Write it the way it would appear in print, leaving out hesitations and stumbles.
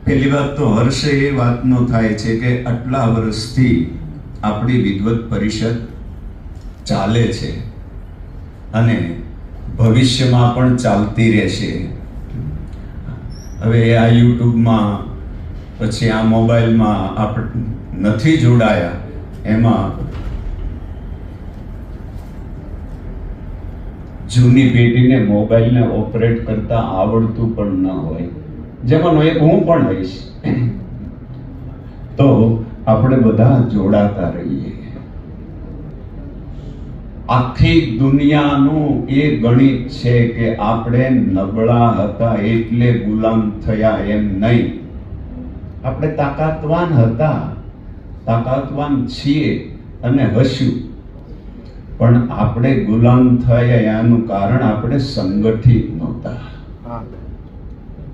પહેલી વાત તો હર્ષ એ વાતનો થાય છે કે આટલા વર્ષથી આપણી વિદ્વત પરિષદ ચાલે છે અને ભવિષ્યમાં પણ ચાલતી રહેશે. હવે આ યુટ્યુબમાં પછી આ મોબાઈલમાં આપણે નથી જોડાયા, એમાં જૂની પેઢીને મોબાઈલને ઓપરેટ કરતા આવડતું પણ ન હોય, જેમાંનો એક હું પણ હોઈશ. તો આપણે બધા જોડાતા રહીએ. આખી દુનિયાનું એ ગણિત છે કે આપણે નબળા હતા એટલે ગુલામ થયા એમ નહીં. આપણે તાકાતવાન હતા, તાકાતવાન છીએ અને હશું, પણ આપણે ગુલામ થયા એનું કારણ આપણે સંગઠિત નહોતા.